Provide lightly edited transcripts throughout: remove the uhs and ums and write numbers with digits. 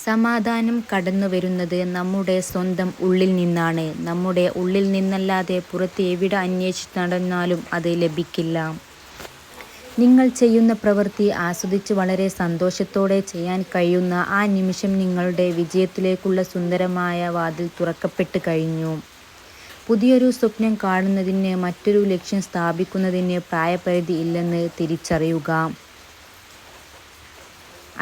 സമാധാനം കടന്നു വരുന്നത് നമ്മുടെ സ്വന്തം ഉള്ളിൽ നിന്നാണ്. നമ്മുടെ ഉള്ളിൽ നിന്നല്ലാതെ പുറത്ത് എവിടെ അന്വേഷിച്ച് നടന്നാലും അത് ലഭിക്കില്ല. നിങ്ങൾ ചെയ്യുന്ന പ്രവൃത്തി ആസ്വദിച്ച് വളരെ സന്തോഷത്തോടെ ചെയ്യാൻ കഴിയുന്ന ആ നിമിഷം നിങ്ങളുടെ വിജയത്തിലേക്കുള്ള സുന്ദരമായ വാതിൽ തുറക്കപ്പെട്ട് കഴിഞ്ഞു. പുതിയൊരു സ്വപ്നം കാണുന്നതിന്, മറ്റൊരു ലക്ഷ്യം സ്ഥാപിക്കുന്നതിന് പ്രായപരിധി ഇല്ലെന്ന് തിരിച്ചറിയുക.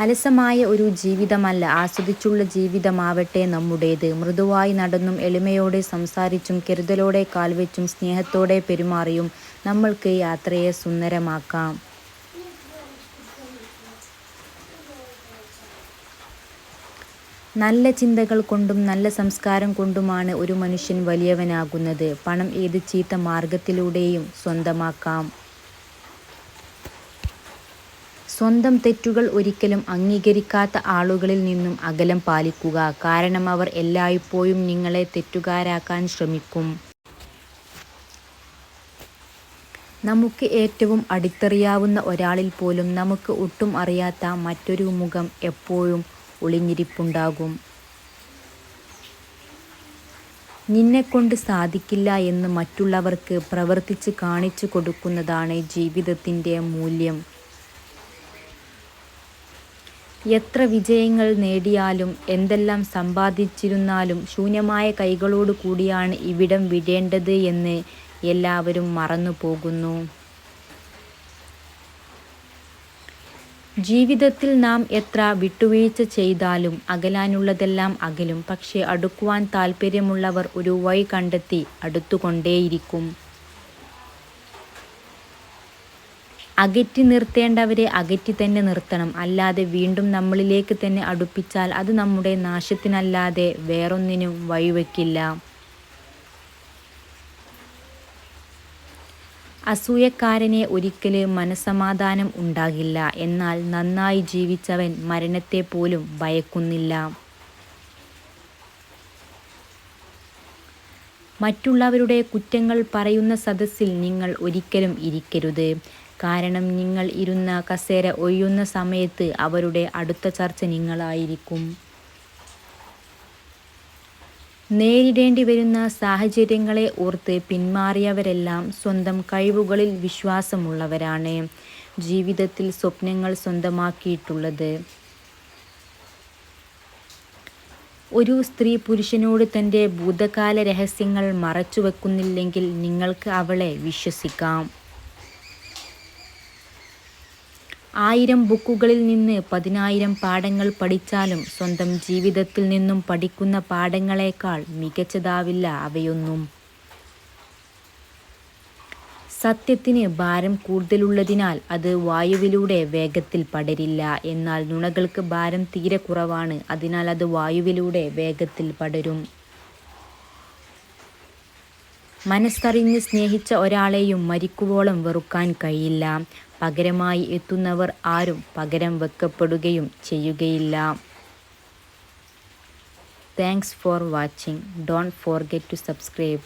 അലസമായ ഒരു ജീവിതമല്ല, ആസ്വദിച്ചുള്ള ജീവിതമാവട്ടെ നമ്മുടേത്. മൃദുവായി നടന്നും എളിമയോടെ സംസാരിച്ചും കരുതലോടെ കാൽവെച്ചും സ്നേഹത്തോടെ പെരുമാറിയും നമ്മൾക്ക് യാത്രയെ സുന്ദരമാക്കാം. നല്ല ചിന്തകൾ കൊണ്ടും നല്ല സംസ്കാരം കൊണ്ടുമാണ് ഒരു മനുഷ്യൻ വലിയവനാകുന്നത്. പണം ഏത് ചീത്ത മാർഗത്തിലൂടെയും സ്വന്തമാക്കാം. സ്വന്തം തെറ്റുകൾ ഒരിക്കലും അംഗീകരിക്കാത്ത ആളുകളിൽ നിന്നും അകലം പാലിക്കുക. കാരണം അവർ എല്ലായ്പ്പോഴും നിങ്ങളെ തെറ്റുകാരാക്കാൻ ശ്രമിക്കും. നമുക്ക് ഏറ്റവും അടുത്തറിയാവുന്ന ഒരാളിൽ പോലും നമുക്ക് ഒട്ടും അറിയാത്ത മറ്റൊരു മുഖം എപ്പോഴും ഒളിഞ്ഞിരിപ്പുണ്ടാകും. നിന്നെക്കൊണ്ട് സാധിക്കില്ല എന്ന് മറ്റുള്ളവർക്ക് പ്രവർത്തിച്ച് കാണിച്ചു കൊടുക്കുന്നതാണ് ജീവിതത്തിൻ്റെ മൂല്യം. എത്ര വിജയങ്ങൾ നേടിയാലും എന്തെല്ലാം സമ്പാദിച്ചിരുന്നാലും ശൂന്യമായ കൈകളോട് കൂടിയാണ് ഇവിടം വിടേണ്ടത് എന്ന് എല്ലാവരും മറന്നു പോകുന്നു. ജീവിതത്തിൽ നാം എത്ര വിട്ടുവീഴ്ച ചെയ്താലും അകലാനുള്ളതെല്ലാം അകലും. പക്ഷേ അടുക്കുവാൻ താല്പര്യമുള്ളവർ ഒരു വഴി കണ്ടെത്തി അടുത്തുകൊണ്ടേയിരിക്കും. അകറ്റി നിർത്തേണ്ടവരെ അകറ്റി തന്നെ നിർത്തണം. അല്ലാതെ വീണ്ടും നമ്മളിലേക്ക് തന്നെ അടുപ്പിച്ചാൽ അത് നമ്മുടെ നാശത്തിനല്ലാതെ വേറൊന്നിനും വഴിവെക്കില്ല. അസൂയക്കാരനെ ഒരിക്കൽ മനസ്സമാധാനം ഉണ്ടാകില്ല. എന്നാൽ നന്നായി ജീവിച്ചവൻ മരണത്തെ പോലും ഭയക്കുന്നില്ല. മറ്റുള്ളവരുടെ കുറ്റങ്ങൾ പറയുന്ന സദസ്സിൽ നിങ്ങൾ ഒരിക്കലും ഇരിക്കരുത്. കാരണം നിങ്ങൾ ഇരുന്ന കസേര ഒഴിയുന്ന സമയത്ത് അവരുടെ അടുത്ത ചർച്ച നിങ്ങളായിരിക്കും. നേരിടേണ്ടി വരുന്ന സാഹചര്യങ്ങളെ ഓർത്ത് പിന്മാറിയവരെല്ലാം സ്വന്തം കഴിവുകളിൽ വിശ്വാസമുള്ളവരാണ് ജീവിതത്തിൽ സ്വപ്നങ്ങൾ സ്വന്തമാക്കിയിട്ടുള്ളത്. ഒരു സ്ത്രീ പുരുഷനോട് തൻ്റെ ഭൂതകാല രഹസ്യങ്ങൾ മറച്ചുവെക്കുന്നില്ലെങ്കിൽ നിങ്ങൾക്ക് അവളെ വിശ്വസിക്കാം. 1000 ബുക്കുകളിൽ നിന്ന് 10,000 പാഠങ്ങൾ പഠിച്ചാലും സ്വന്തം ജീവിതത്തിൽ നിന്നും പഠിക്കുന്ന പാഠങ്ങളെക്കാൾ മികച്ചതാവില്ല അവയൊന്നും. സത്യത്തിന് ഭാരം കൂടുതലുള്ളതിനാൽ അത് വായുവിലൂടെ വേഗത്തിൽ പടരില്ല. എന്നാൽ നുണകൾക്ക് ഭാരം തീരെ കുറവാണ്, അതിനാൽ അത് വായുവിലൂടെ വേഗത്തിൽ പടരും. മനസ്സറിഞ്ഞ് സ്നേഹിച്ച ഒരാളെയും മരിക്കുവോളം വെറുക്കാൻ കഴിയില്ല. പകരമായി എത്തുന്നവർ ആരും പകരം വെക്കപ്പെടുകയും ചെയ്യുകയില്ല. Thanks for watching. Don't forget to subscribe.